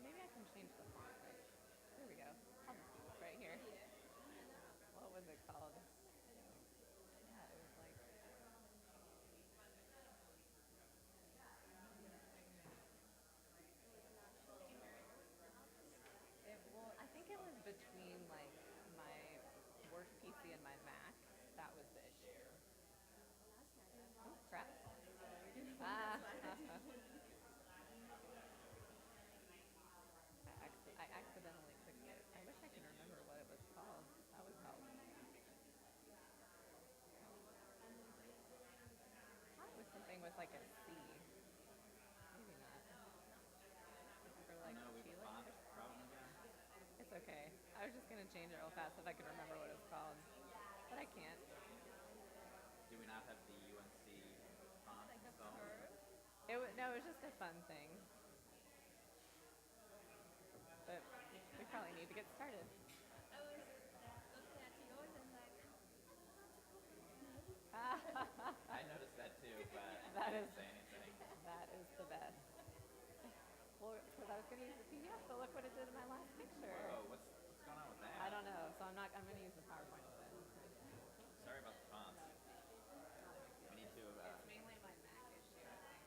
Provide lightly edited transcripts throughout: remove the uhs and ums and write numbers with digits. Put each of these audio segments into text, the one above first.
maybe I can change the font. There we go. I'll just do this right here. What was it called? Yeah, it was like. Well, I think it was between like my work PC and my Mac. That was the issue. Oh crap! Ah, I accidentally clicked it. I wish I could remember what it was called. That would help. I thought it was something with like a C. Maybe not. For Oh like no, we have a Felix. font problem again. It's okay. I was just gonna change it real fast if I could remember what it was called, but I can't. Do we not have the UNC font installed? No, it was just a fun thing. But we probably need to get started. I was looking at yours and like, I noticed that too, but I That is didn't say anything. that is the best. Well, because I was going to use the PDF, but look what it did in my last picture. Whoa, what's going on with that? I don't know, so I'm going to use the PowerPoint instead. Sorry about the fonts. We need to. It's mainly my Mac issue, I think.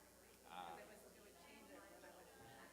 It would change it when I went to Mac.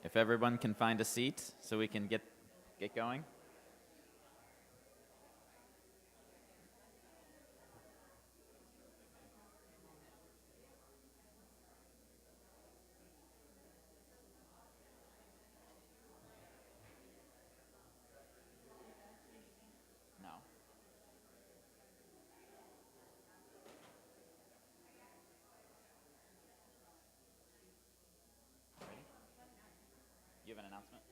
If everyone can find a seat so we can get going. No. Ready? You have an announcement?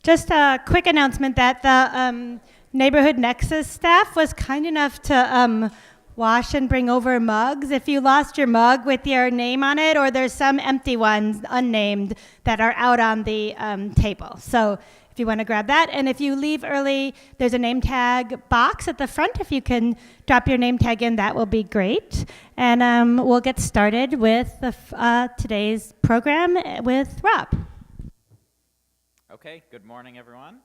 Just a quick announcement that the Neighborhood Nexus staff was kind enough to wash and bring over mugs. If you lost your mug with your name on it, or there's some empty ones, unnamed, that are out on the table. So if you want to grab that, and if you leave early, there's a name tag box at the front. If you can drop your name tag in, that will be great. And we'll get started with today's program with Rob. Okay, good morning, everyone.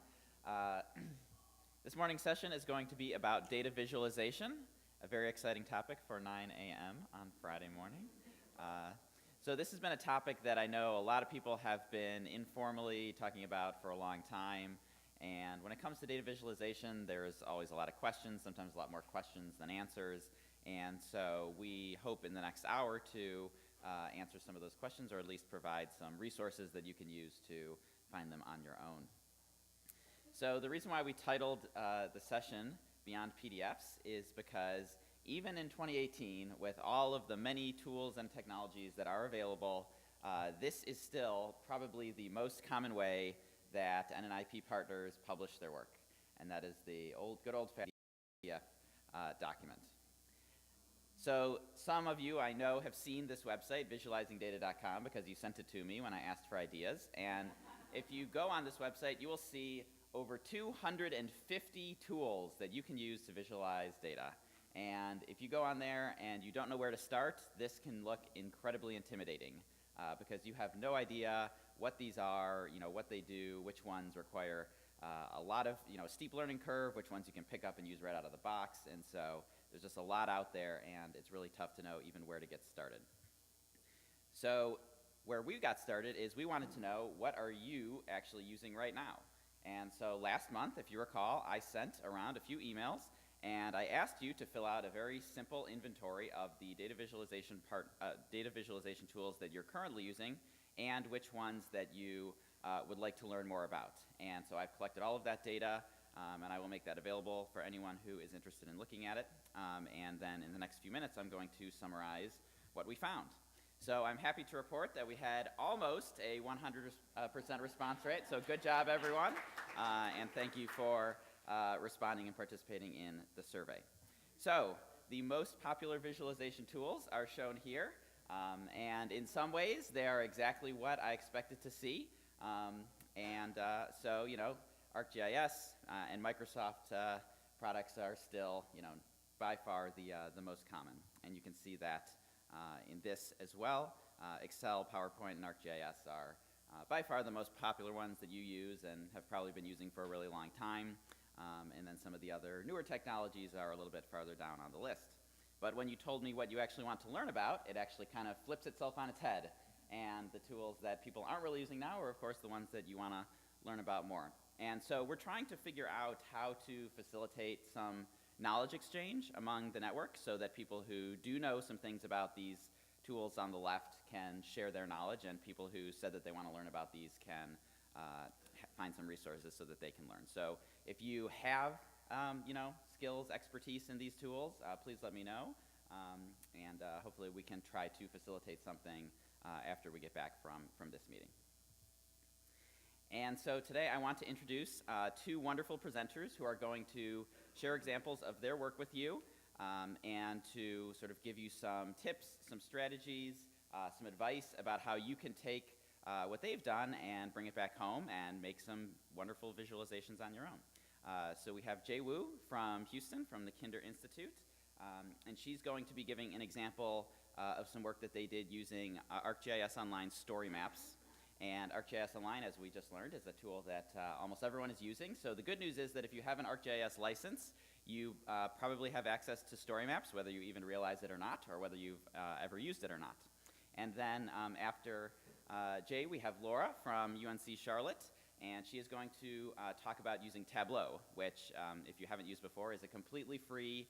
This morning's session is going to be about data visualization, a very exciting topic for 9 a.m. on Friday morning. So this has been a topic that I know a lot of people have been informally talking about for a long time. And when it comes to data visualization, there's always a lot of questions, sometimes a lot more questions than answers. And so we hope in the next hour to answer some of those questions, or at least provide some resources that you can use to find them on your own. So the reason why we titled the session Beyond PDFs is because even in 2018, with all of the many tools and technologies that are available, this is still probably the most common way that NNIP partners publish their work, and that is the good old-fashioned PDF document. So some of you I know have seen this website, visualizingdata.com, because you sent it to me when I asked for ideas. And if you go on this website, you will see over 250 tools that you can use to visualize data. And if you go on there and you don't know where to start, this can look incredibly intimidating because you have no idea what these are, what they do, which ones require a lot of, steep learning curve, which ones you can pick up and use right out of the box. And so there's just a lot out there, and it's really tough to know even where to get started. So where we got started is we wanted to know, what are you actually using right now? And so last month, if you recall, I sent around a few emails, and I asked you to fill out a very simple inventory of the data visualization tools that you're currently using, and which ones that you would like to learn more about. And so I've collected all of that data, and I will make that available for anyone who is interested in looking at it. And then in the next few minutes, I'm going to summarize what we found. So I'm happy to report that we had almost a 100% response rate. So good job, everyone. And thank you for responding and participating in the survey. So the most popular visualization tools are shown here. And in some ways, they are exactly what I expected to see. So, ArcGIS and Microsoft products are still, by far the most common. And you can see that in this as well. Excel, PowerPoint, and ArcGIS are by far the most popular ones that you use and have probably been using for a really long time. And then some of the other newer technologies are a little bit farther down on the list. But when you told me what you actually want to learn about, it actually kind of flips itself on its head. And the tools that people aren't really using now are, of course, the ones that you want to learn about more. And so we're trying to figure out how to facilitate some knowledge exchange among the network so that people who do know some things about these tools on the left can share their knowledge, and people who said that they want to learn about these can find some resources so that they can learn. So if you have skills, expertise in these tools, please let me know, and hopefully we can try to facilitate something after we get back from this meeting. And so today I want to introduce two wonderful presenters who are going to share examples of their work with you and to sort of give you some tips, some strategies, some advice about how you can take what they've done and bring it back home and make some wonderful visualizations on your own. So we have Jie Wu from Houston, from the Kinder Institute, and she's going to be giving an example of some work that they did using ArcGIS Online story maps. And ArcGIS Online, as we just learned, is a tool that almost everyone is using. So the good news is that if you have an ArcGIS license, You probably have access to story maps, whether you even realize it or not, or whether you've ever used it or not. And then after Jay, we have Laura from UNC Charlotte, and she is going to talk about using Tableau, which, if you haven't used before, is a completely free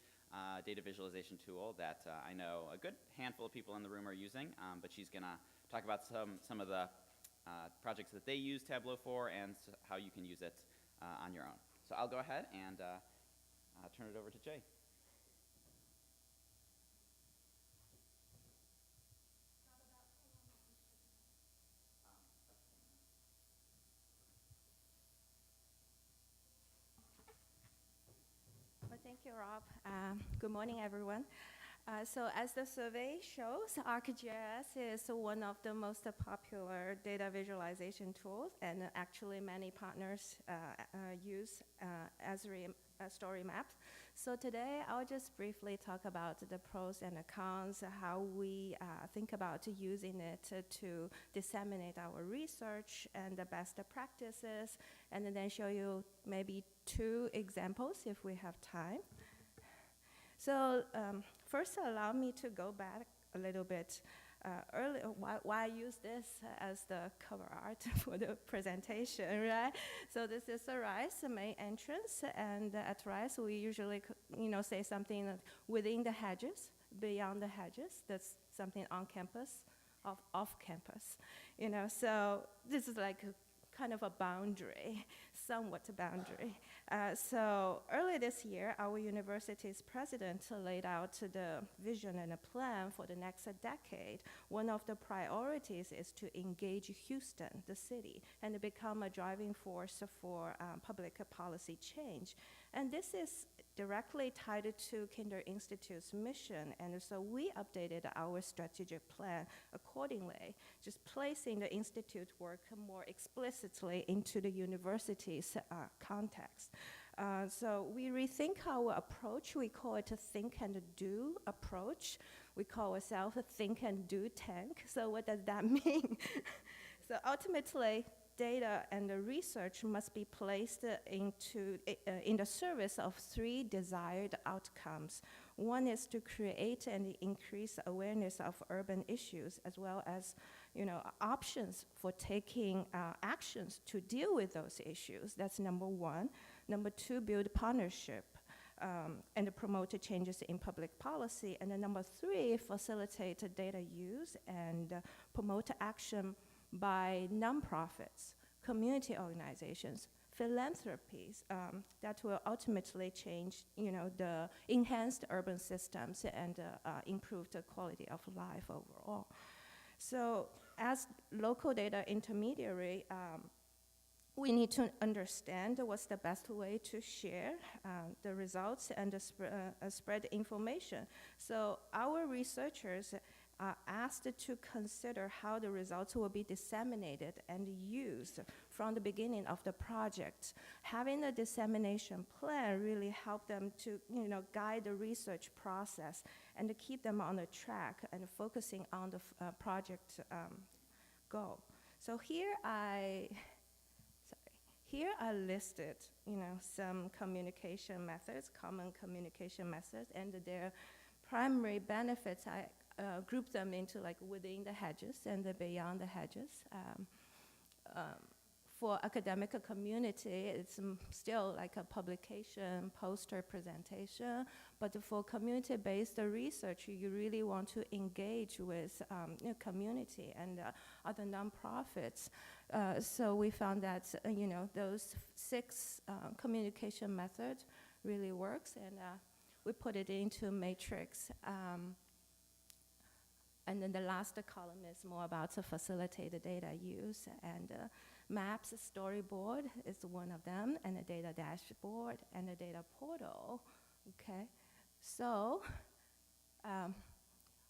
data visualization tool that I know a good handful of people in the room are using, but she's going to talk about some of the projects that they use Tableau for and how you can use it on your own. So I'll go ahead and turn it over to Jay. Well, thank you, Rob. Good morning, everyone. So as the survey shows, ArcGIS is one of the most popular data visualization tools, and actually many partners use story maps. So today, I'll just briefly talk about the pros and the cons, how we think about using it to disseminate our research and the best practices, and then show you maybe 2 examples if we have time. So first, allow me to go back a little bit earlier, why I use this as the cover art for the presentation, right? So this is the RISE, the main entrance, and at RISE, we usually say something within the hedges, beyond the hedges. That's something on campus, off campus, So this is like kind of a boundary, somewhat a boundary. So earlier this year, our university's president laid out the vision and a plan for the next decade. One of the priorities is to engage Houston, the city, and become a driving force for public policy change. And this is directly tied to Kinder Institute's mission, and so we updated our strategic plan accordingly, just placing the institute work more explicitly into the university's context. So we rethink our approach. We call it a think and do approach. We call ourselves a think and do tank. So what does that mean? So ultimately, data and the research must be placed in the service of 3 desired outcomes. One is to create and increase awareness of urban issues, as well as options for taking actions to deal with those issues. That's number 1. Number 2, build partnership and promote changes in public policy. And then number 3, facilitate data use and promote action by nonprofits, community organizations, philanthropies that will ultimately change, the enhanced urban systems and improve the quality of life overall. So as local data intermediary, we need to understand what's the best way to share the results and spread information. So our researchers are asked to consider how the results will be disseminated and used from the beginning of the project. Having a dissemination plan really helped them to guide the research process and to keep them on the track and focusing on the project goal. So here I listed some communication methods, common communication methods, and their primary benefits. I group them into like within the hedges and the beyond the hedges. For academic community, it's still like a publication, poster presentation, but for community-based research, you really want to engage with community and other nonprofits. So we found that those 6 communication methods really works, and we put it into matrix. And then the last column is more about to facilitate the data use, and maps storyboard is one of them, and a data dashboard and a data portal. Okay, so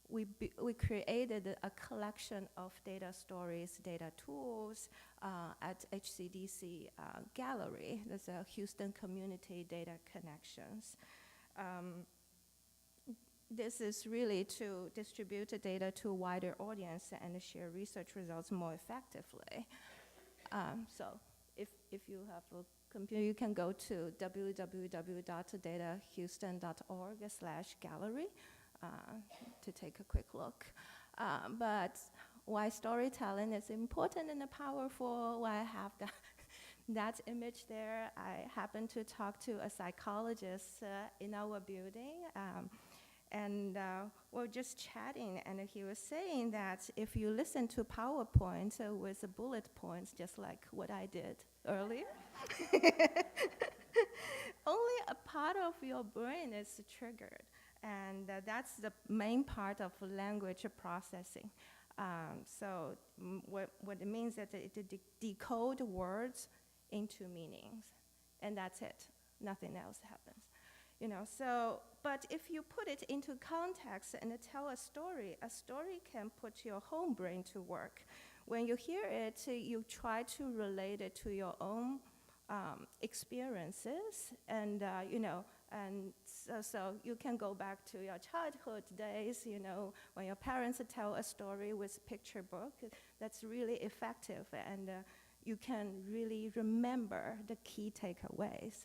we created a collection of data stories, data tools at HCDC Gallery. There's a Houston Community Data Connections. This is really to distribute the data to a wider audience and share research results more effectively. So if you have computer, you can go to www.datahouston.org/gallery to take a quick look. But why storytelling is important and powerful, why I have that image there, I happened to talk to a psychologist in our building, and we're just chatting, and he was saying that if you listen to PowerPoint with bullet points, just like what I did earlier, only a part of your brain is triggered, and that's the main part of language processing. So what it means that it decode words into meanings, and that's it. Nothing else happens. So, but if you put it into context and tell a story can put your whole brain to work. When you hear it, you try to relate it to your own experiences, and and so you can go back to your childhood days, when your parents tell a story with picture book. That's really effective, and you can really remember the key takeaways.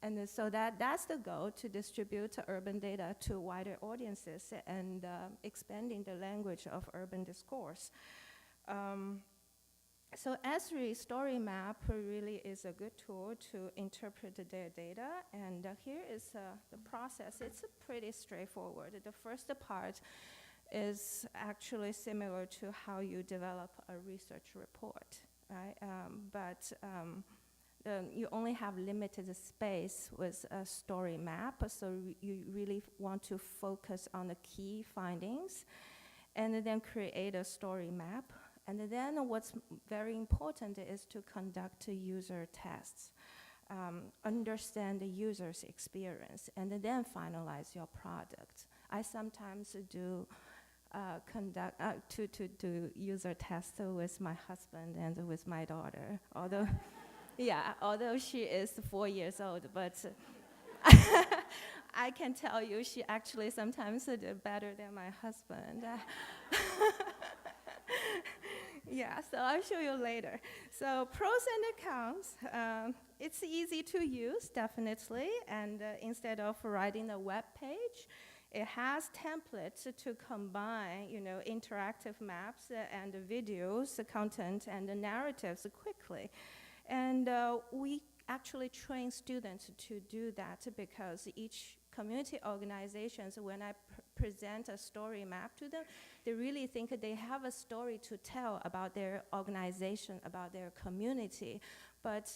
And so that's the goal, to distribute urban data to wider audiences and expanding the language of urban discourse. So Esri Story Map really is a good tool to interpret their data, and here is the process. It's pretty straightforward. The first part is actually similar to how you develop a research report, right? But you only have limited space with a story map, so you really want to focus on the key findings, and then create a story map. And then what's very important is to conduct user tests, understand the user's experience, and then finalize your product. I sometimes do do user tests with my husband and with my daughter, although she is 4 years old, but I can tell you she actually sometimes did better than my husband. Yeah, so I'll show you later. So pros and cons. It's easy to use, definitely, and instead of writing a web page, it has templates to combine, interactive maps and videos, content, and the narratives quickly. And we actually train students to do that, because each community organizations, when I present a story map to them, they really think they have a story to tell about their organization, about their community. But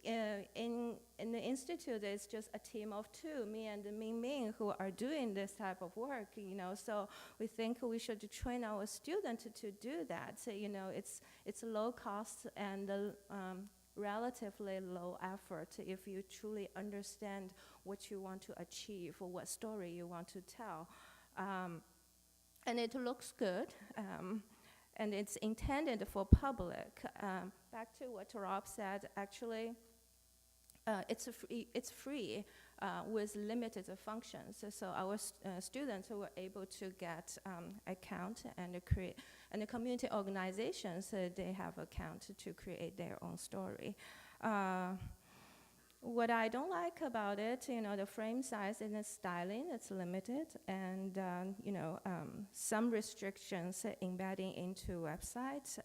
in the institute, it's just a team of two, me and Ming, who are doing this type of work, so we think we should train our students to do that. So, it's low cost and relatively low effort if you truly understand what you want to achieve or what story you want to tell. And it looks good, and it's intended for public. Back to what Rob said, actually, it's free with limited functions. So our students were able to get account and create, and the community organizations, they have account to create their own story. What I don't like about it, the frame size and the styling, it's limited, and some restrictions embedding into websites,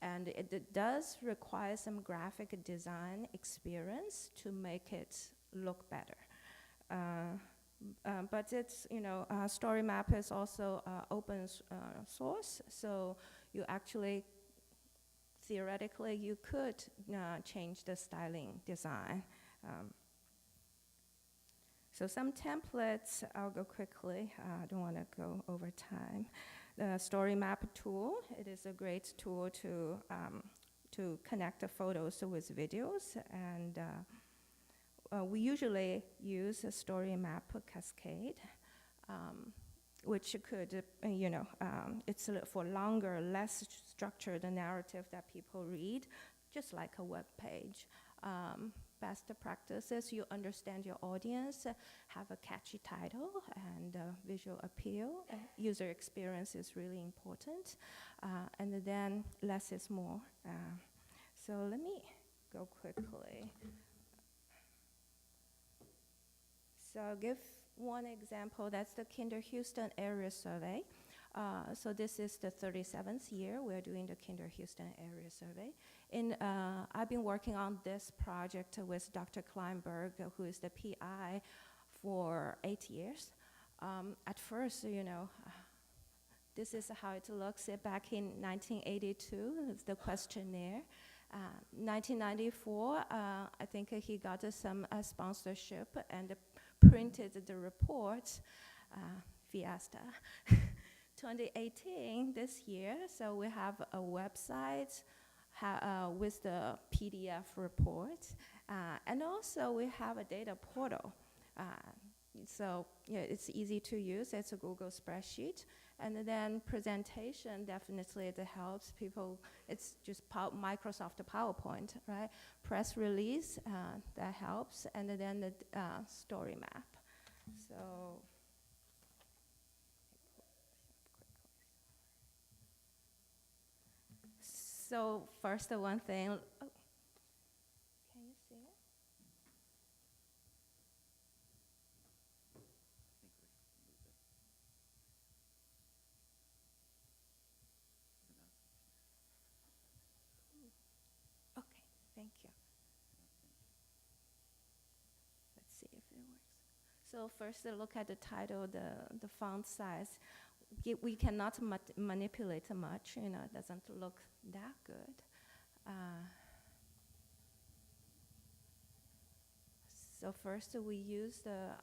and it does require some graphic design experience to make it look better. But it's, Story Map is also open source, so you actually, theoretically, you could change the styling design. So some templates, I'll go quickly. I don't want to go over time. The Story Map tool, it is a great tool to connect the photos with videos, and we usually use a Story Map cascade, which could, it's for longer, less structured narrative that people read, just like a web page. Best practices, you understand your audience, have a catchy title and visual appeal. User experience is really important. And then less is more. So let me go quickly. So I'll give one example. That's the Kinder Houston Area Survey. So this is the 37th year we're doing the Kinder Houston Area Survey. I've been working on this project with Dr. Kleinberg, who is the PI, for 8 years. At first, this is how it looks back in 1982, it's the questionnaire. 1994, I think he got some sponsorship and printed the report, Fiesta. 2018, this year, so we have a website with the PDF report, and also we have a data portal. So it's easy to use. It's a Google spreadsheet. And then presentation, definitely it helps people. It's just Microsoft PowerPoint, right? Press release, that helps. And then the story map. So first, one thing. Oh, can you see it? Okay, thank you. Let's see if it works. So first, look at the title, the font size. We cannot manipulate much, it doesn't look that good. So first, we use the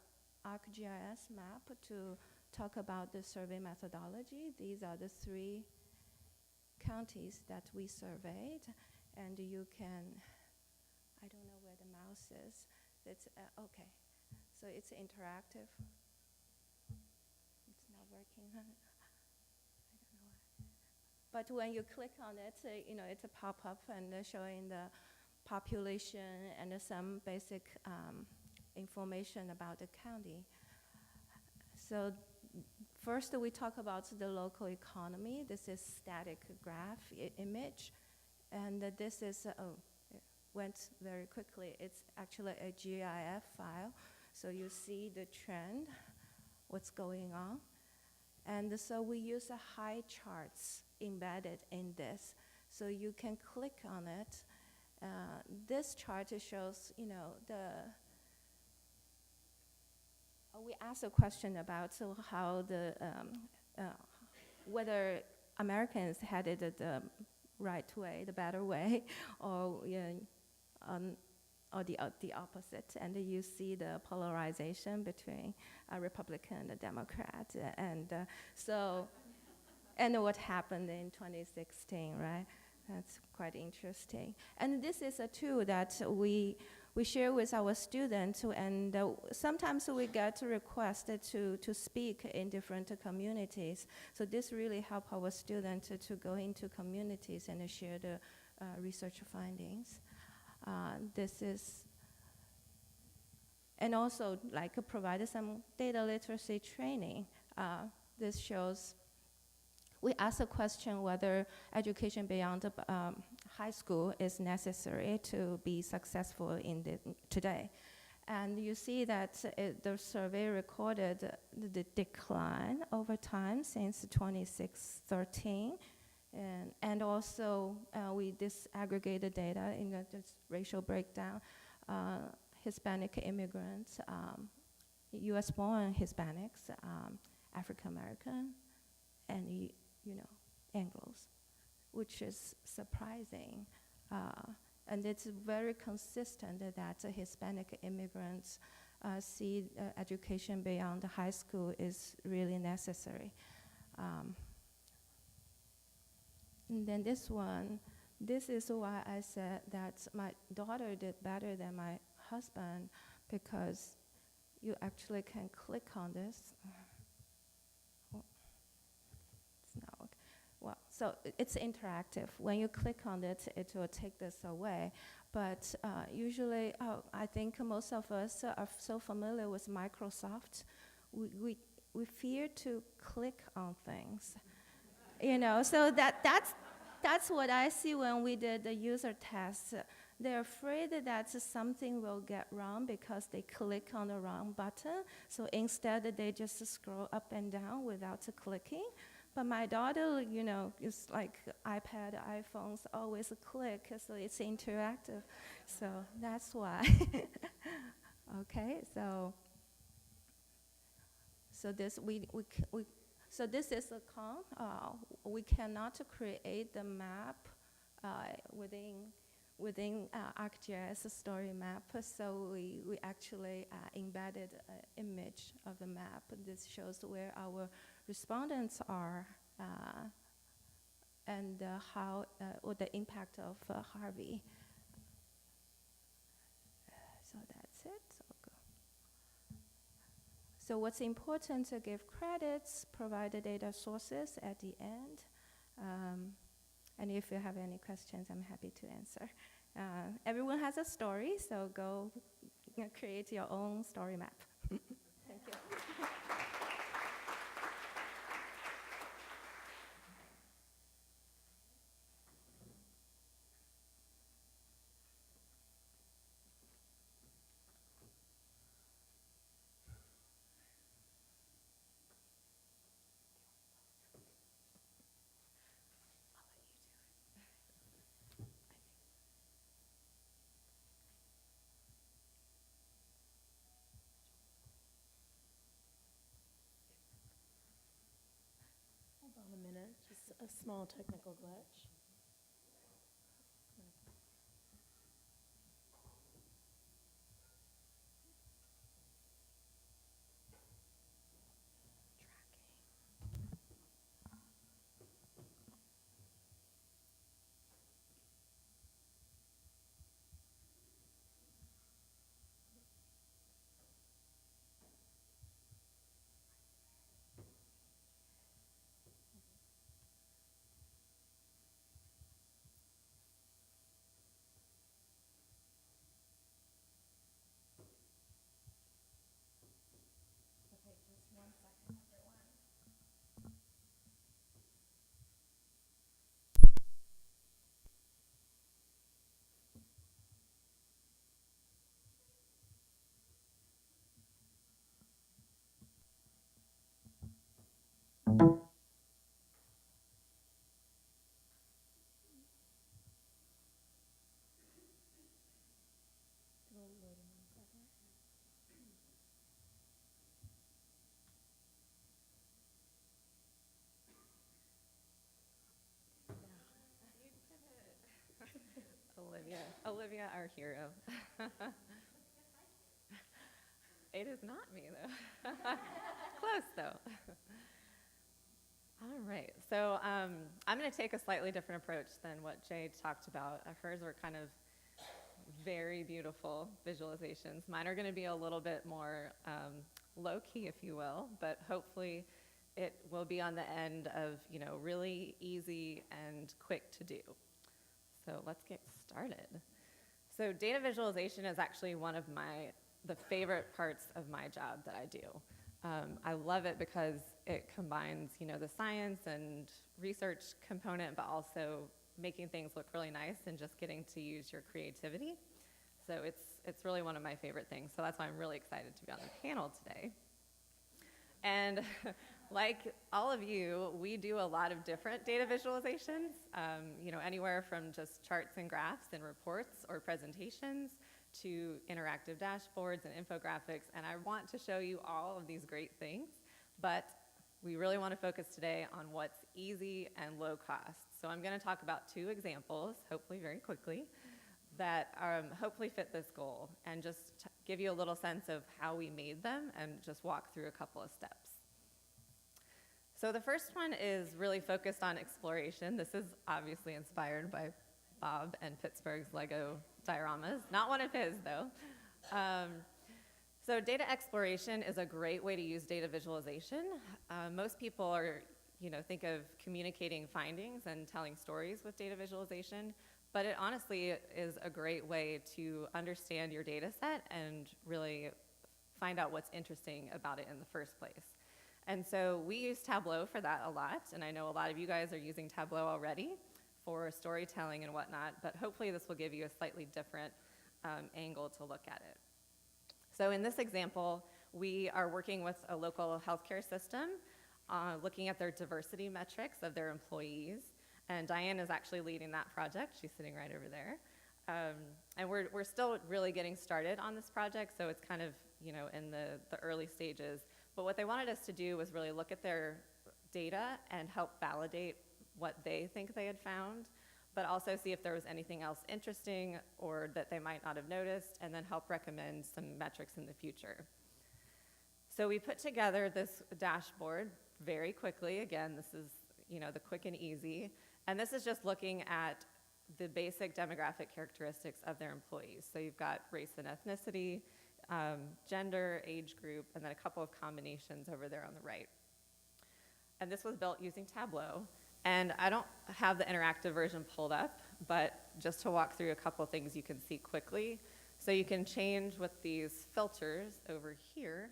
ArcGIS map to talk about the survey methodology. These are the 3 counties that we surveyed, and you can, I don't know where the mouse is. It's okay. So it's interactive. It's not working. I don't know why. But when you click on it, it's a pop-up and showing the population and some basic information about the county. So first, we talk about the local economy. This is static graph image, and this is it went very quickly. It's actually a GIF file, so you see the trend, what's going on. And so we use high charts embedded in this. So you can click on it. This chart shows, we asked a question about how whether Americans headed the right way, the better way, or the opposite. And you see the polarization between a Republican and a Democrat, and and what happened in 2016, right? That's quite interesting. And this is a tool that we share with our students, and sometimes we get requested to speak in different communities. So this really helps our students to go into communities and share the research findings. This is, and also provide some data literacy training. This shows, we ask a question whether education beyond high school is necessary to be successful today. And you see that the survey recorded the decline over time since 2013. And also, we disaggregated data in this racial breakdown. Hispanic immigrants, US-born Hispanics, African-American, and Anglos, which is surprising. And it's very consistent that Hispanic immigrants see education beyond high school is really necessary. And then this is why I said that my daughter did better than my husband, because you actually can click on this. It's not okay. Well, so it's interactive. When you click on it, it will take this away. But usually, I think most of us are so familiar with Microsoft, we fear to click on things. So that's what I see when we did the user test. they're afraid that something will get wrong because they click on the wrong button. So instead, they just scroll up and down without clicking. But my daughter, you know, is like iPad, iPhones, always click, so it's interactive. So that's why. Okay, so this so this is a con. We cannot create the map within ArcGIS story map. So we actually embedded an image of the map. This shows where our respondents are and how or the impact of Harvey. So that's it. So what's important to give credits, provide the data sources at the end. And if you have any questions, I'm happy to answer. Everyone has a story, so go create your own story map. Thank you. Hold on a minute, just a small technical glitch. Olivia, our hero. It is not me, though. Close, though. All right, so I'm going to take a slightly different approach than what Jie talked about. Hers were kind of very beautiful visualizations. Mine are going to be a little bit more low-key, if you will, but hopefully it will be on the end of, you know, really easy and quick to do. So let's get started. So data visualization is actually one of the favorite parts of my job that I do. I love it because it combines, you know, the science and research component, but also making things look really nice and just getting to use your creativity. So it's really one of my favorite things. So that's why I'm really excited to be on the panel today. And like all of you, we do a lot of different data visualizations, you know, anywhere from just charts and graphs and reports or presentations to interactive dashboards and infographics. And I want to show you all of these great things, but we really want to focus today on what's easy and low cost. So I'm going to talk about two examples, hopefully very quickly, that hopefully fit this goal and just give you a little sense of how we made them and just walk through a couple of steps. So the first one is really focused on exploration. This is obviously inspired by Bob and Pittsburgh's Lego dioramas. Not one of his, though. So data exploration is a great way to use data visualization. Most people are, you know, think of communicating findings and telling stories with data visualization, but it honestly is a great way to understand your data set and really find out what's interesting about it in the first place. And so we use Tableau for that a lot, and I know a lot of you guys are using Tableau already for storytelling and whatnot, but hopefully this will give you a slightly different angle to look at it. So in this example, we are working with a local healthcare system, looking at their diversity metrics of their employees, and Diane is actually leading that project. She's sitting right over there. And we're still really getting started on this project, so it's kind of, you know, in the early stages. But what they wanted us to do was really look at their data and help validate what they think they had found, but also see if there was anything else interesting or that they might not have noticed, and then help recommend some metrics in the future. So we put together this dashboard very quickly. Again, this is, you know, the quick and easy. And this is just looking at the basic demographic characteristics of their employees. So you've got race and ethnicity, gender, age group, and then a couple of combinations over there on the right. And this was built using Tableau. And I don't have the interactive version pulled up, but just to walk through a couple things you can see quickly. So you can change with these filters over here,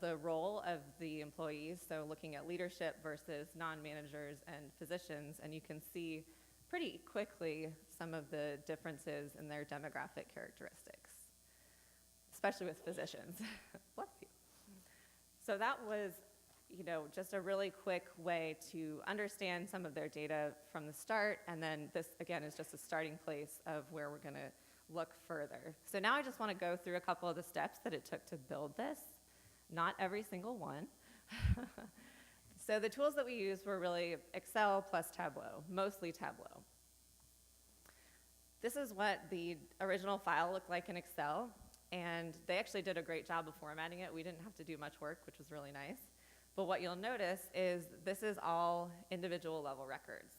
the role of the employees, so looking at leadership versus non-managers and physicians, and you can see pretty quickly some of the differences in their demographic characteristics, especially with physicians. Bless you. So that was, you know, just a really quick way to understand some of their data from the start, and then this, again, is just a starting place of where we're gonna look further. So now I just wanna go through a couple of the steps that it took to build this. Not every single one. So the tools that we used were really Excel plus Tableau, mostly Tableau. This is what the original file looked like in Excel, and they actually did a great job of formatting it. We didn't have to do much work, which was really nice. But what you'll notice is this is all individual level records.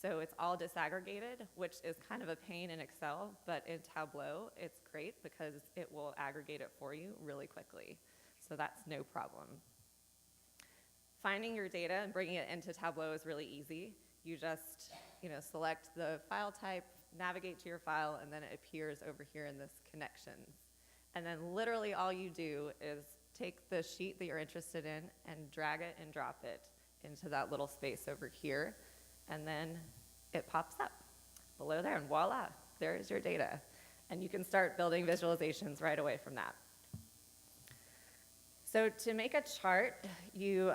So it's all disaggregated, which is kind of a pain in Excel, but in Tableau, it's great because it will aggregate it for you really quickly. So that's no problem. Finding your data and bringing it into Tableau is really easy. You just, you know, select the file type, navigate to your file, and then it appears over here in this connections. And then literally all you do is take the sheet that you're interested in and drag it and drop it into that little space over here, and then it pops up below there, and voila, there's your data. And you can start building visualizations right away from that. So to make a chart, you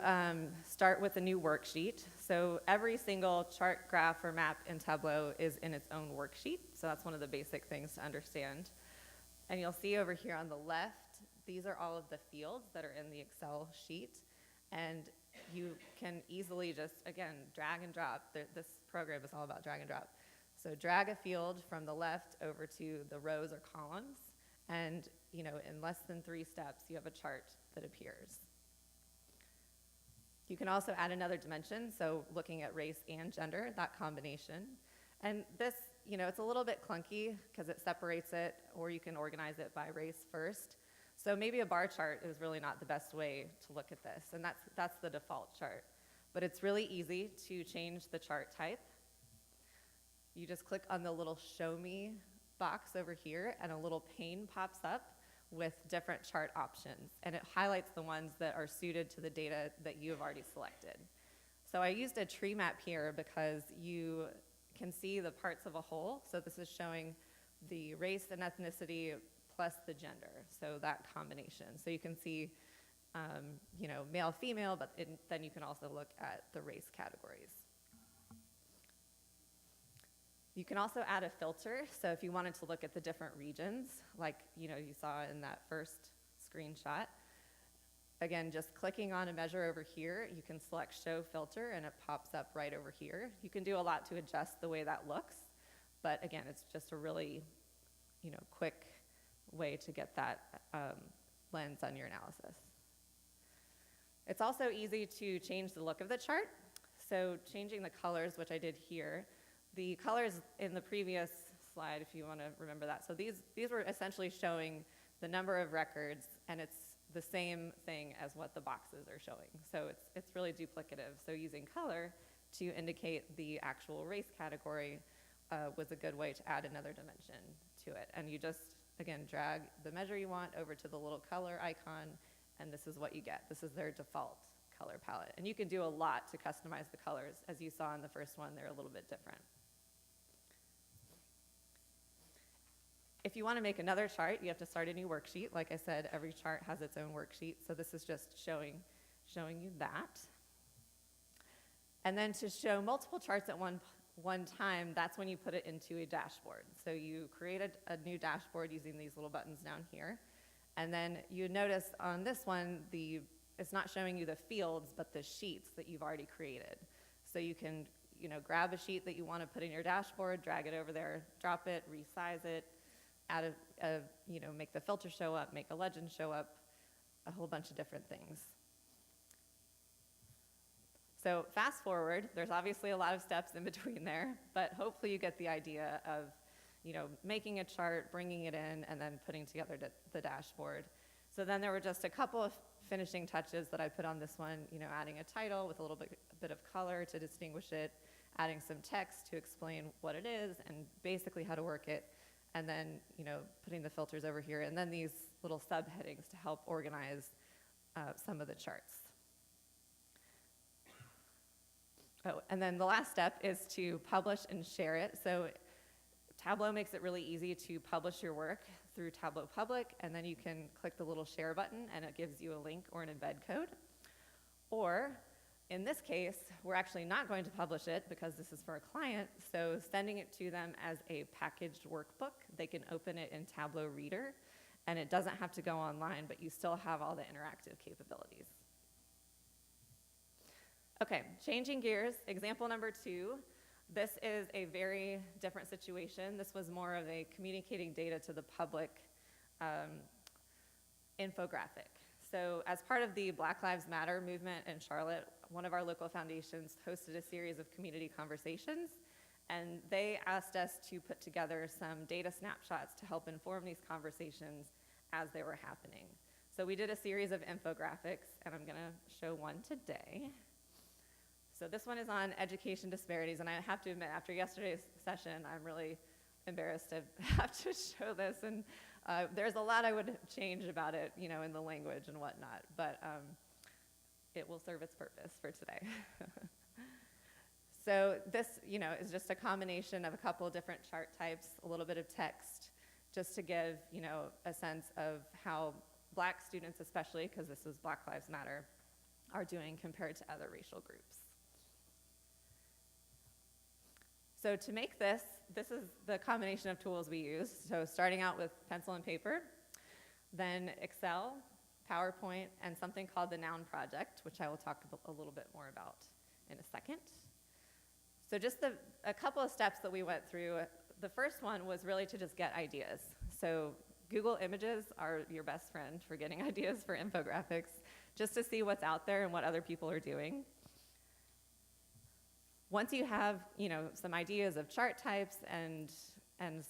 start with a new worksheet. So every single chart, graph, or map in Tableau is in its own worksheet. So that's one of the basic things to understand. And you'll see over here on the left, these are all of the fields that are in the Excel sheet. And you can easily just, again, drag and drop. This program is all about drag and drop. So drag a field from the left over to the rows or columns. And, you know, in less than 3 steps, you have a chart that appears. You can also add another dimension, so looking at race and gender, that combination. And this, you know, it's a little bit clunky because it separates it, or you can organize it by race first. So maybe a bar chart is really not the best way to look at this, and that's the default chart. But it's really easy to change the chart type. You just click on the little show me box over here, and a little pane pops up with different chart options, and it highlights the ones that are suited to the data that you have already selected. So I used a tree map here because you can see the parts of a whole. So this is showing the race and ethnicity plus the gender, so that combination. So you can see, you know, male, female, but then you can also look at the race categories. You can also add a filter, so if you wanted to look at the different regions, like, you know, you saw in that first screenshot, again, just clicking on a measure over here, you can select Show Filter, and it pops up right over here. You can do a lot to adjust the way that looks, but again, it's just a really, you know, quick way to get that lens on your analysis. It's also easy to change the look of the chart, so changing the colors, which I did here. The colors in the previous slide, if you want to remember that. So these were essentially showing the number of records, and it's the same thing as what the boxes are showing. So it's really duplicative. So using color to indicate the actual race category was a good way to add another dimension to it. And you just, again, drag the measure you want over to the little color icon, and this is what you get. This is their default color palette. And you can do a lot to customize the colors. As you saw in the first one, they're a little bit different. If you want to make another chart, you have to start a new worksheet. Like I said, every chart has its own worksheet, so this is just showing you that. And then to show multiple charts at one time, that's when you put it into a dashboard. So you create a new dashboard using these little buttons down here. And then you notice on this one, it's not showing you the fields, but the sheets that you've already created. So you can, grab a sheet that you want to put in your dashboard, drag it over there, drop it, resize it, add make the filter show up, make a legend show up, a whole bunch of different things. So fast forward, there's obviously a lot of steps in between there, but hopefully you get the idea of, making a chart, bringing it in, and then putting together the dashboard. So then there were just a couple of finishing touches that I put on this one, adding a title with a little bit of color to distinguish it, adding some text to explain what it is and basically how to work it, and then, putting the filters over here, and then these little subheadings to help organize some of the charts. Oh, and then the last step is to publish and share it. So Tableau makes it really easy to publish your work through Tableau Public, and then you can click the little share button and it gives you a link or an embed code. Or in this case, we're actually not going to publish it because this is for a client, so sending it to them as a packaged workbook, they can open it in Tableau Reader, and it doesn't have to go online, but you still have all the interactive capabilities. Okay, changing gears, example number 2. This is a very different situation. This was more of a communicating data to the public infographic. So as part of the Black Lives Matter movement in Charlotte, one of our local foundations hosted a series of community conversations, and they asked us to put together some data snapshots to help inform these conversations as they were happening. So we did a series of infographics, and I'm gonna show one today. So this one is on education disparities, and I have to admit, after yesterday's session, I'm really embarrassed to have to show this, and there's a lot I would change about it, in the language and whatnot, but it will serve its purpose for today. So this, is just a combination of a couple of different chart types, a little bit of text, just to give, a sense of how Black students, especially, because this is Black Lives Matter, are doing compared to other racial groups. So to make this is the combination of tools we use. So starting out with pencil and paper, then Excel, PowerPoint, and something called the Noun Project, which I will talk a little bit more about in a second. So just a couple of steps that we went through. The first one was really to just get ideas. So Google Images are your best friend for getting ideas for infographics, just to see what's out there and what other people are doing. Once you have, some ideas of chart types and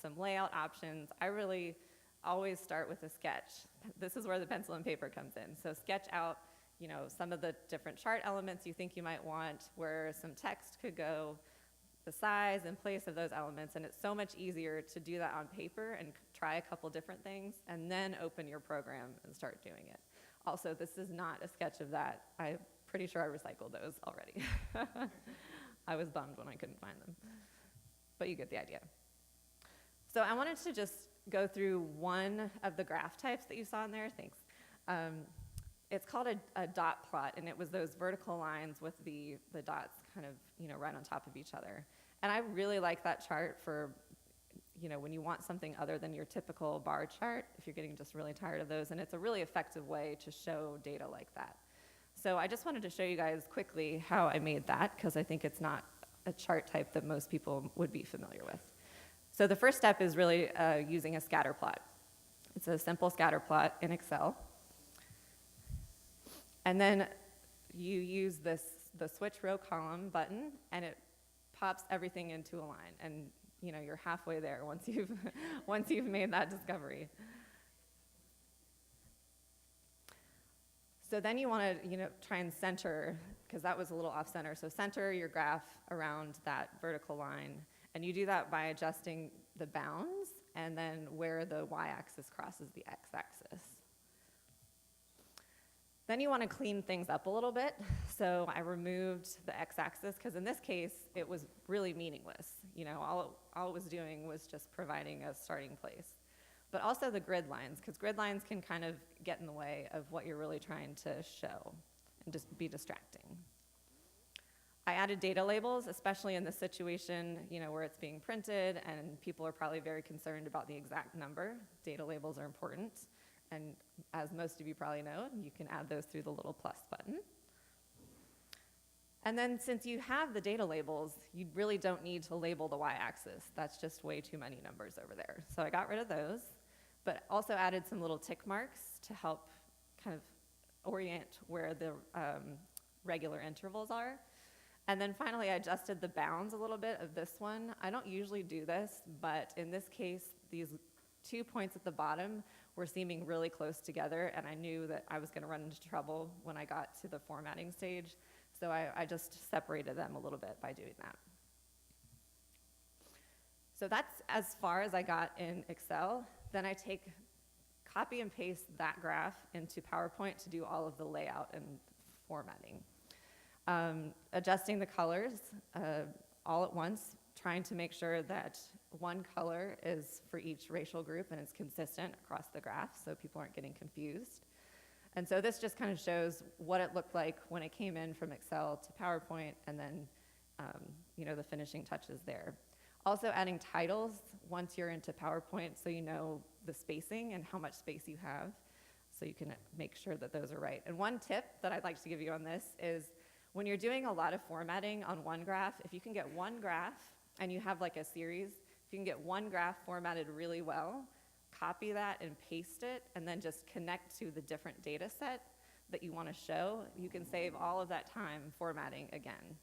some layout options, I really always start with a sketch. This is where the pencil and paper comes in. So sketch out, some of the different chart elements you think you might want, where some text could go, the size and place of those elements, and it's so much easier to do that on paper and try a couple different things, and then open your program and start doing it. Also, this is not a sketch of that. I'm pretty sure I recycled those already. I was bummed when I couldn't find them, but you get the idea. So I wanted to just go through one of the graph types that you saw in there. Thanks. It's called a dot plot, and it was those vertical lines with the dots kind of, right on top of each other. And I really like that chart for, when you want something other than your typical bar chart, if you're getting just really tired of those, and it's a really effective way to show data like that. So I just wanted to show you guys quickly how I made that, because I think it's not a chart type that most people would be familiar with. So the first step is really using a scatter plot. It's a simple scatter plot in Excel. And then you use the switch row column button, and it pops everything into a line. And you're halfway there once you've made that discovery. So then you want to, try and center, because that was a little off center. So center your graph around that vertical line, and you do that by adjusting the bounds and then where the y-axis crosses the x-axis. Then you want to clean things up a little bit. So I removed the x-axis, because in this case, it was really meaningless. All it was doing was just providing a starting place. but also the grid lines, because grid lines can kind of get in the way of what you're really trying to show and just be distracting. I added data labels, especially in this situation, where it's being printed and people are probably very concerned about the exact number. Data labels are important, and as most of you probably know, you can add those through the little plus button. And then since you have the data labels, you really don't need to label the y-axis. That's just way too many numbers over there. So I got rid of those, but also added some little tick marks to help kind of orient where the regular intervals are. And then finally, I adjusted the bounds a little bit of this one. I don't usually do this, but in this case, these 2 points at the bottom were seeming really close together, and I knew that I was going to run into trouble when I got to the formatting stage. So I just separated them a little bit by doing that. So that's as far as I got in Excel. Then I copy and paste that graph into PowerPoint to do all of the layout and formatting. Adjusting the colors all at once, trying to make sure that one color is for each racial group and it's consistent across the graph so people aren't getting confused. And so this just kind of shows what it looked like when it came in from Excel to PowerPoint, and then the finishing touches there. Also adding titles once you're into PowerPoint so you know the spacing and how much space you have so you can make sure that those are right. And one tip that I'd like to give you on this is when you're doing a lot of formatting on one graph, if you can get one graph and you have like a series, if you can get one graph formatted really well, copy that and paste it, and then just connect to the different data set that you want to show, you can save all of that time formatting again.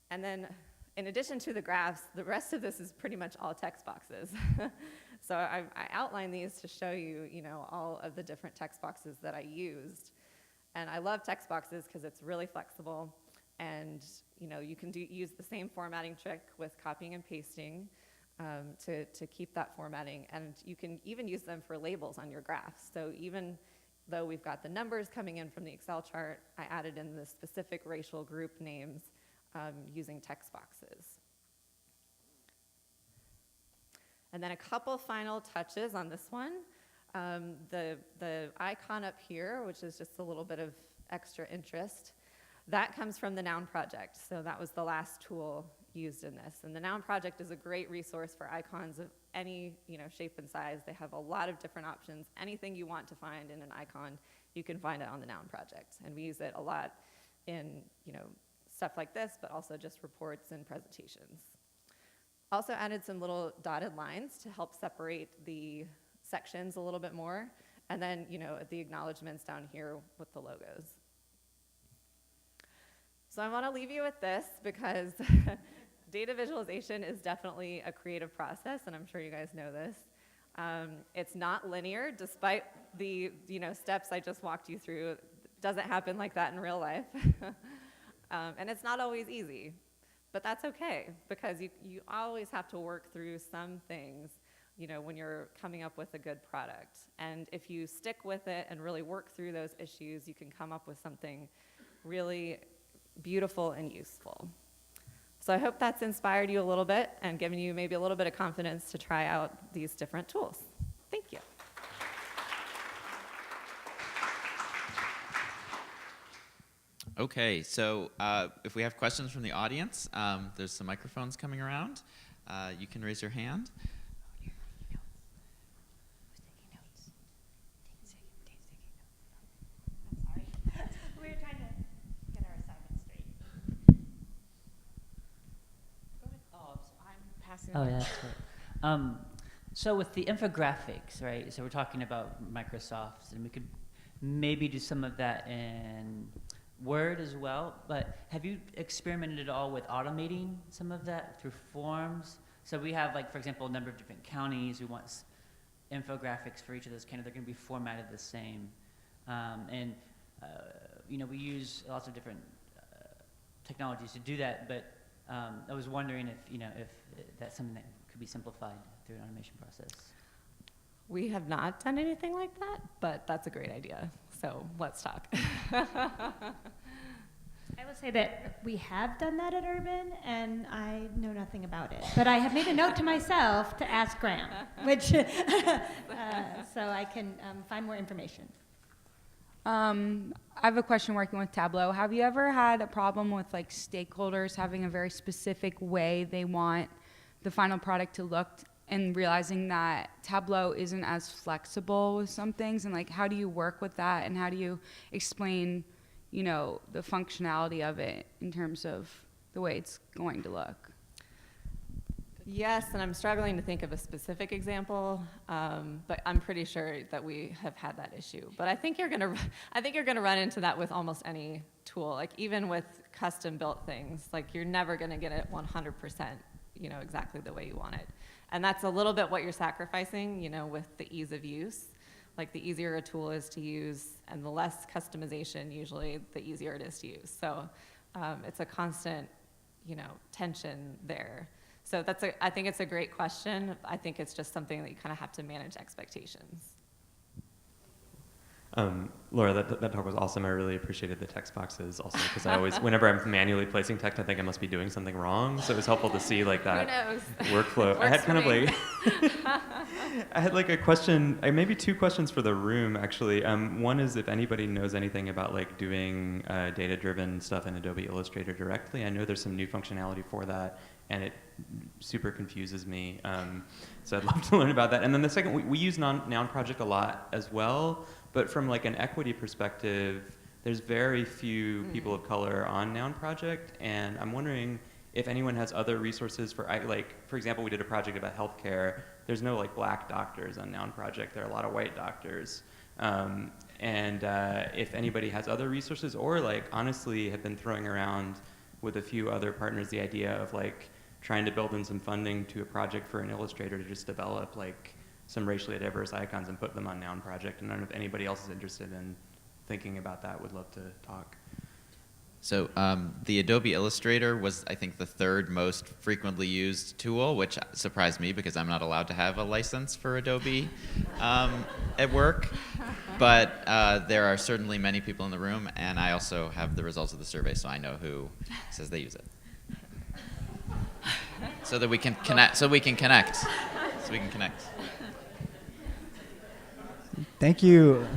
And then in addition to the graphs, the rest of this is pretty much all text boxes. So I outlined these to show you, all of the different text boxes that I used. And I love text boxes because it's really flexible, and you can use the same formatting trick with copying and pasting to keep that formatting, and you can even use them for labels on your graphs. So even though we've got the numbers coming in from the Excel chart, I added in the specific racial group names using text boxes. And then a couple final touches on this one. The icon up here, which is just a little bit of extra interest, that comes from the Noun project. So that was the last tool used in this. And the Noun project is a great resource for icons of any shape and size. They have a lot of different options. Anything you want to find in an icon, you can find it on the Noun project. And we use it a lot in stuff like this, but also just reports and presentations. Also added some little dotted lines to help separate the sections a little bit more, and then the acknowledgements down here with the logos. So I want to leave you with this because data visualization is definitely a creative process, and I'm sure you guys know this. It's not linear, despite the steps I just walked you through. It doesn't happen like that in real life. And it's not always easy, but that's okay, because you always have to work through some things when you're coming up with a good product. And if you stick with it and really work through those issues, you can come up with something really beautiful and useful. So I hope that's inspired you a little bit and given you maybe a little bit of confidence to try out these different tools. Thank you. Okay, so if we have questions from the audience, there's some microphones coming around. You can raise your hand. Oh, yeah, that's right. So with the infographics, right, so we're talking about Microsoft, and we could maybe do some of that in Word as well, but have you experimented at all with automating some of that through forms? So we have, like, for example, a number of different counties. We want infographics for each of those counties. They're going to be formatted the same. We use lots of different technologies to do that, but I was wondering if that's something that could be simplified through an automation process. We have not done anything like that, but that's a great idea. So let's talk. I will say that we have done that at Urban, and I know nothing about it. But I have made a note to myself to ask Graham, which so I can find more information. I have a question working with Tableau. Have you ever had a problem with like stakeholders having a very specific way they want the final product to look, and realizing that Tableau isn't as flexible with some things? And like, how do you work with that, and how do you explain, you know, the functionality of it in terms of the way it's going to look? Yes, and I'm struggling to think of a specific example, but I'm pretty sure that we have had that issue. But I think you're gonna run into that with almost any tool. Like even with custom-built things, like you're never gonna get it 100%, you know, exactly the way you want it. And that's a little bit what you're sacrificing, you know, with the ease of use. Like the easier a tool is to use, and the less customization, usually, the easier it is to use. So it's a constant, you know, tension there. So I think it's a great question. I think it's just something that you kind of have to manage expectations. Laura, that talk was awesome. I really appreciated the text boxes also, because I always, whenever I'm manually placing text, I think I must be doing something wrong. So it was helpful to see like that workflow. I had kind of like, I had like a question, maybe two questions for the room actually. One is if anybody knows anything about like doing data-driven stuff in Adobe Illustrator directly. I know there's some new functionality for that, and it super confuses me. So I'd love to learn about that. And then the second, we use Noun Project a lot as well, but from like an equity perspective, there's very few people of color on Noun Project, and I'm wondering if anyone has other resources for, like, for example, we did a project about healthcare. There's no like black doctors on Noun Project. There are a lot of white doctors. If anybody has other resources, or like honestly have been throwing around with a few other partners the idea of like trying to build in some funding to a project for an illustrator to just develop like some racially diverse icons and put them on Noun Project. And I don't know if anybody else is interested in thinking about that. Would love to talk. So the Adobe Illustrator was, I think, the third most frequently used tool, which surprised me because I'm not allowed to have a license for Adobe at work. But there are certainly many people in the room, and I also have the results of the survey, so I know who says they use it. So that we can connect. Thank you.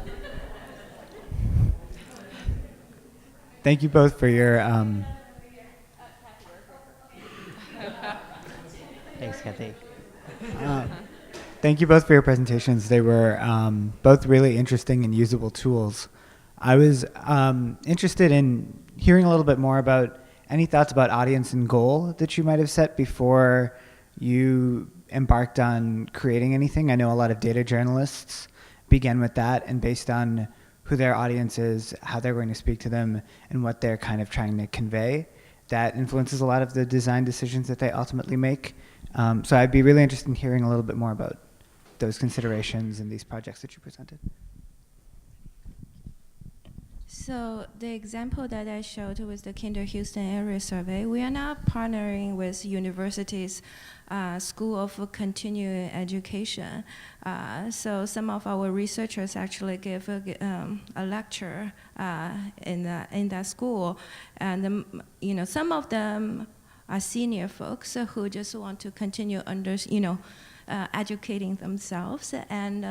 Thank you both for your. Thanks, Kathy. Thank you both for your presentations. They were both really interesting and usable tools. I was interested in hearing a little bit more about any thoughts about audience and goal that you might have set before you embarked on creating anything. I know a lot of data journalists begin with that, and based on who their audience is, how they're going to speak to them, and what they're kind of trying to convey, that influences a lot of the design decisions that they ultimately make. So I'd be really interested in hearing a little bit more about those considerations in these projects that you presented. So the example that I showed was the Kinder Houston area survey. We are now partnering with universities, School of Continuing Education. So some of our researchers actually gave a lecture in that school, and some of them are senior folks who just want to continue educating themselves, and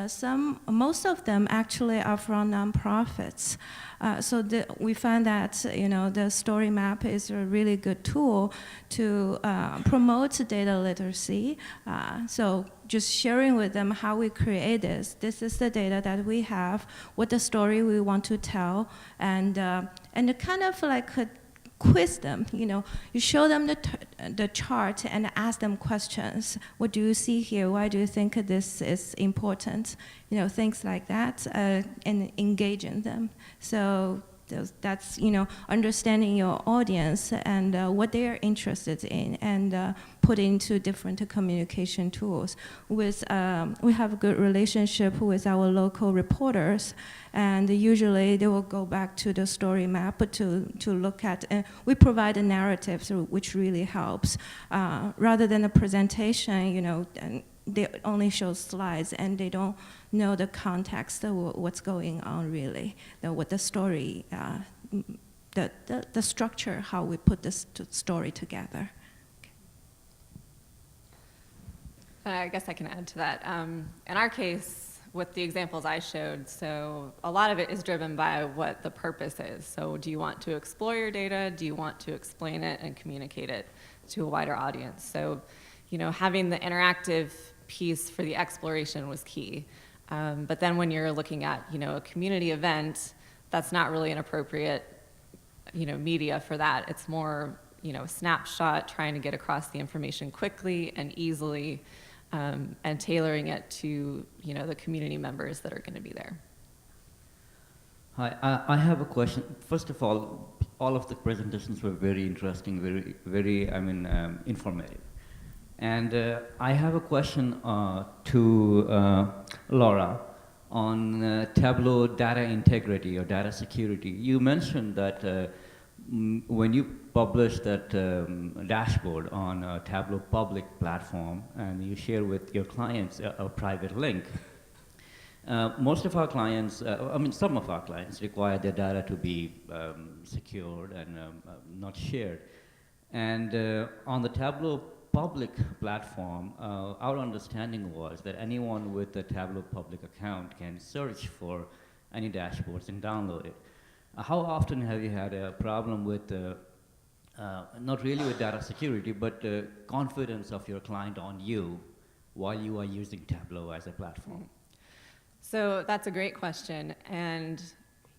most of them actually are from nonprofits. So we find that the story map is a really good tool to promote data literacy. So just sharing with them how we create this. This is the data that we have, what the story we want to tell, and kind of like quiz them. You show them the chart and ask them questions. What do you see here? Why do you think this is important? Things like that, and engaging them. So that's understanding your audience and what they are interested in, and put into different communication tools. We have a good relationship with our local reporters, and usually they will go back to the story map to look at, and we provide a narrative, which really helps. Rather than a presentation, and they only show slides and they don't know the context of what's going on really, what the story the structure, how we put this story together. I guess I can add to that. In our case, with the examples I showed, so a lot of it is driven by what the purpose is. So do you want to explore your data? Do you want to explain it and communicate it to a wider audience? So, having the interactive piece for the exploration was key. But then when you're looking at, a community event, that's not really an appropriate, media for that. It's more, a snapshot, trying to get across the information quickly and easily, and tailoring it to, the community members that are going to be there. Hi, I have a question. First of all of the presentations were very interesting, very, informative. And I have a question to Laura on Tableau data integrity or data security. You mentioned that when you publish that dashboard on a Tableau Public platform and you share with your clients a private link, most of our clients, some of our clients require their data to be secured and not shared. And on the Tableau Public platform, our understanding was that anyone with a Tableau Public account can search for any dashboards and download it. How often have you had a problem with, not really with data security, but confidence of your client on you while you are using Tableau as a platform? So that's a great question. And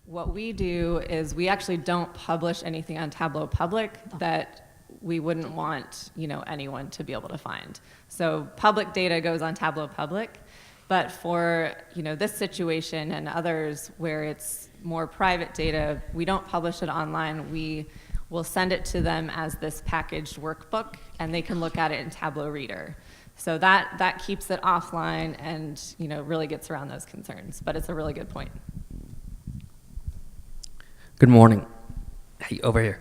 what we do is we actually don't publish anything on Tableau Public that we wouldn't want, anyone to be able to find. So public data goes on Tableau Public, but for, this situation and others where it's more private data, we don't publish it online. We will send it to them as this packaged workbook, and they can look at it in Tableau Reader. So that keeps it offline and, really gets around those concerns. But it's a really good point. Good morning. Hey, over here.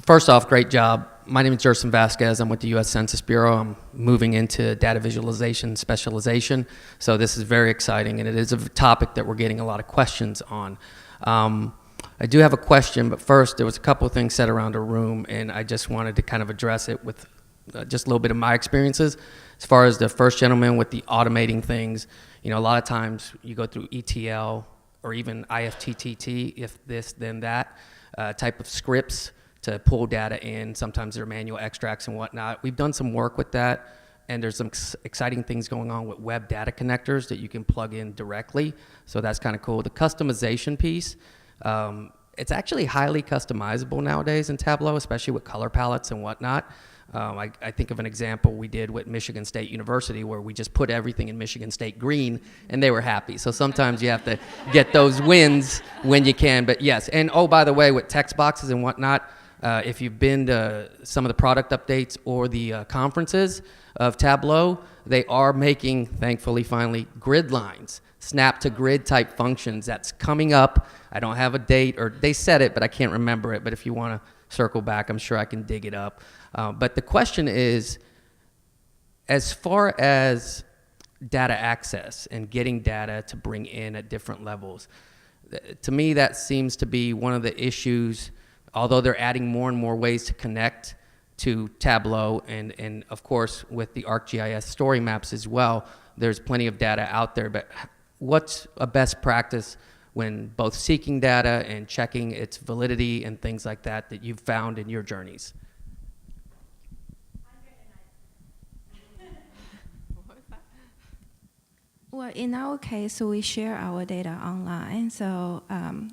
First off, great job. My name is Jerson Vasquez. I'm with the U.S. Census Bureau. I'm moving into data visualization specialization. So this is very exciting, and it is a topic that we're getting a lot of questions on. I do have a question, but first, there was a couple of things said around the room, and I just wanted to kind of address it with just a little bit of my experiences. As far as the first gentleman with the automating things, a lot of times you go through ETL or even IFTTT, if this, then that, type of scripts to pull data in. Sometimes there are manual extracts and whatnot. We've done some work with that, and there's some exciting things going on with web data connectors that you can plug in directly, so that's kind of cool. The customization piece, it's actually highly customizable nowadays in Tableau, especially with color palettes and whatnot. I think of an example we did with Michigan State University where we just put everything in Michigan State green and they were happy. So sometimes you have to get those wins when you can, but yes. And oh, by the way, with text boxes and whatnot, if you've been to some of the product updates or the conferences of Tableau, they are making, thankfully, finally, grid lines, snap to grid type functions. That's coming up. I don't have a date, or they said it, but I can't remember it. But if you want to circle back, I'm sure I can dig it up. But the question is, as far as data access and getting data to bring in at different levels, to me that seems to be one of the issues, although they're adding more and more ways to connect to Tableau, and of course with the ArcGIS story maps as well, there's plenty of data out there, but what's a best practice when both seeking data and checking its validity and things like that that you've found in your journeys? Well, in our case, we share our data online, so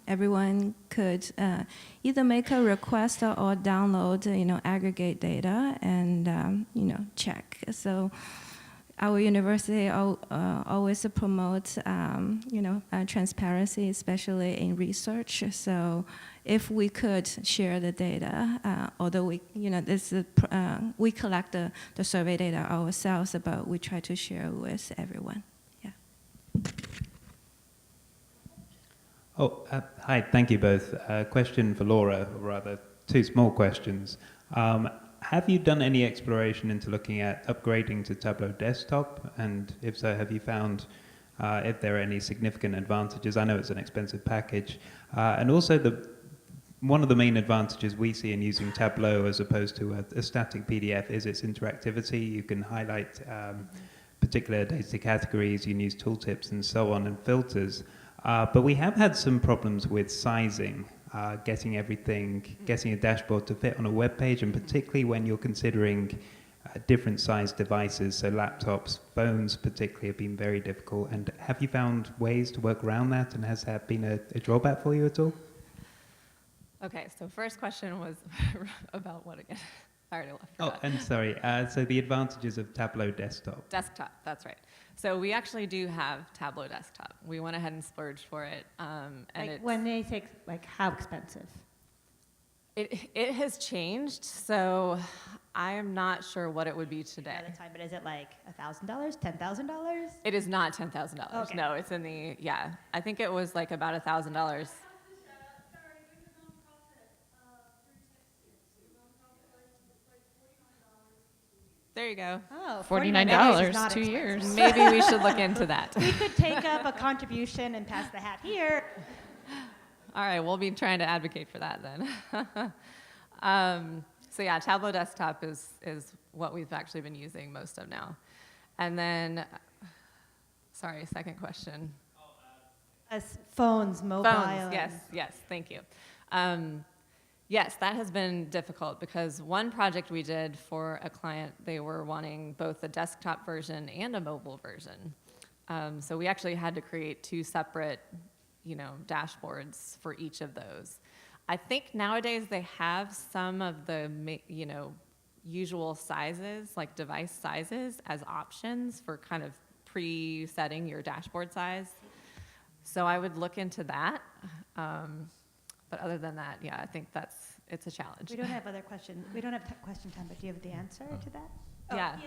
everyone could either make a request or download, aggregate data and, check. So our university always promotes, transparency, especially in research. So if we could share the data, although we collect the survey data ourselves, but we try to share with everyone. Hi, thank you both. Question for Laura, or rather two small questions. Have you done any exploration into looking at upgrading to Tableau Desktop? And if so, have you found if there are any significant advantages? I know it's an expensive package. And also one of the main advantages we see in using Tableau as opposed to a static PDF is its interactivity. You can highlight particular data categories, you can use tooltips and so on, and filters. But we have had some problems with sizing, getting a dashboard to fit on a web page, and particularly when you're considering different size devices, so laptops, phones particularly have been very difficult. And have you found ways to work around that, and has that been a drawback for you at all? Okay, so first question was about what again? I already left. Oh, and sorry, so the advantages of Tableau Desktop. Desktop, that's right. So we actually do have Tableau Desktop. We went ahead and splurged for it. And Like when they take, like how expensive? It has changed, so I am not sure what it would be today. At the time, but is it like $1,000, $10,000? It is not $10,000. Okay. No, it's in the, yeah. I think it was like about $1,000. There you go. Oh, $49, 2 years. Maybe we should look into that. We could take up a contribution and pass the hat here. All right, we'll be trying to advocate for that then. So yeah, Tableau Desktop is what we've actually been using most of now. And then, sorry, second question. As phones, mobile. Phones, yes, thank you. Yes, that has been difficult because one project we did for a client, they were wanting both a desktop version and a mobile version. So we actually had to create two separate, dashboards for each of those. I think nowadays they have some of the, usual sizes, like device sizes, as options for kind of pre-setting your dashboard size. So I would look into that. But other than that, yeah, I think it's a challenge. We don't have other questions. We don't have question time, but do you have the answer to that? Yeah,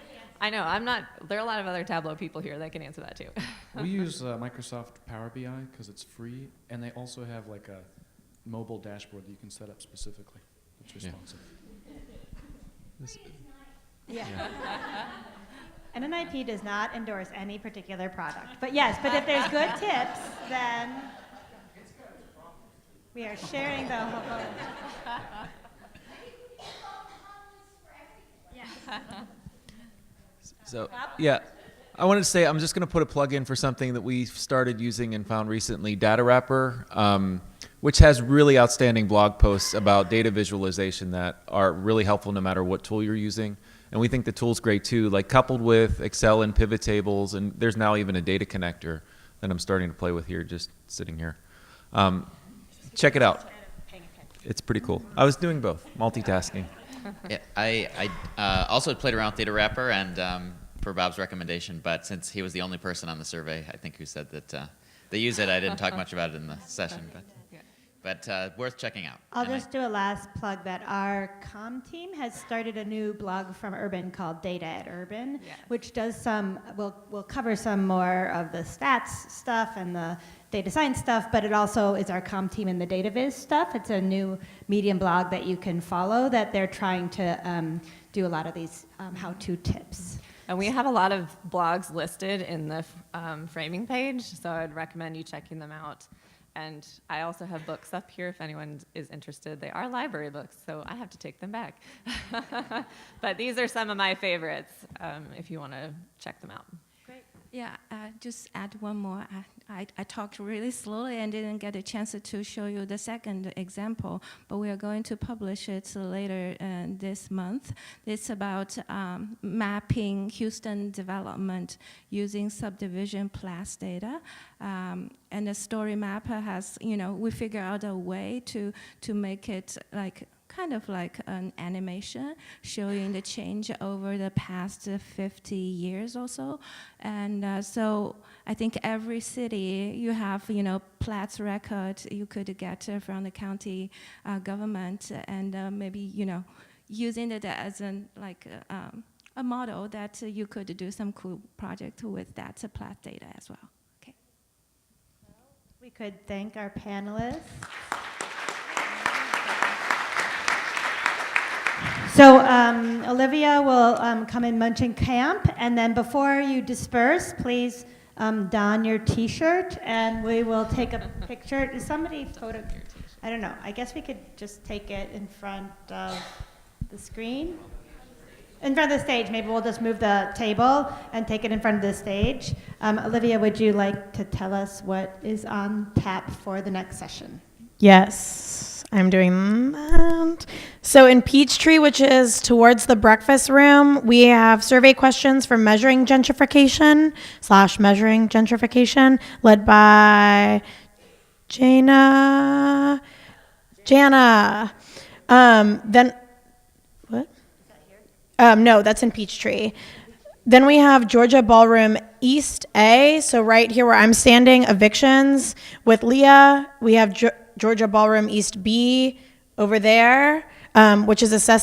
I know. There are a lot of other Tableau people here that can answer that too. We use Microsoft Power BI because it's free, and they also have like a mobile dashboard that you can set up specifically. It's responsive. Yeah. NNIP does not endorse any particular product, but yes, but if there's good tips, then we are sharing the whole. So, yeah, I wanted to say I'm just going to put a plug in for something that we started using and found recently, Data Wrapper, which has really outstanding blog posts about data visualization that are really helpful no matter what tool you're using. And we think the tool's great too, like coupled with Excel and pivot tables, and there's now even a data connector that I'm starting to play with here, just sitting here. Check it out. It's pretty cool. I was doing both, multitasking. Yeah, I also played around with Data Wrapper and for Bob's recommendation, but since he was the only person on the survey, I think, who said that they use it, I didn't talk much about it in the session, but worth checking out. I'll just do a last plug that our comm team has started a new blog from Urban called Data at Urban, which does will cover some more of the stats stuff and the data science stuff, but it also is our comm team in the data viz stuff. It's a new Medium blog that you can follow that they're trying to do a lot of these how-to tips. And we have a lot of blogs listed in the framing page, so I'd recommend you checking them out. And I also have books up here if anyone is interested. They are library books, so I have to take them back. But these are some of my favorites if you want to check them out. Great. Yeah, just add one more. I talked really slowly and didn't get a chance to show you the second example, but we are going to publish it later this month. It's about mapping Houston development using subdivision class data. And the story mapper has, we figure out a way to make it kind of like an animation showing the change over the past 50 years or so. And so I think every city you have, plats record you could get from the county government, and maybe, using it as a model that you could do some cool project with that plat data as well. Okay. We could thank our panelists. So Olivia will come in Munching Camp, and then before you disperse, please don your T-shirt, and we will take a picture. Does somebody photo? I don't know. I guess we could just take it in front of the screen. In front of the stage. Maybe we'll just move the table and take it in front of the stage. Olivia, would you like to tell us what is on tap for the next session? Yes, I'm doing that. So in Peachtree, which is towards the breakfast room, we have survey questions for measuring gentrification led by Jana. Then, what? No, that's in Peachtree. Then we have Georgia Ballroom East A. So right here where I'm standing, evictions with Leah. We have Georgia Ballroom East B over there, which is assessing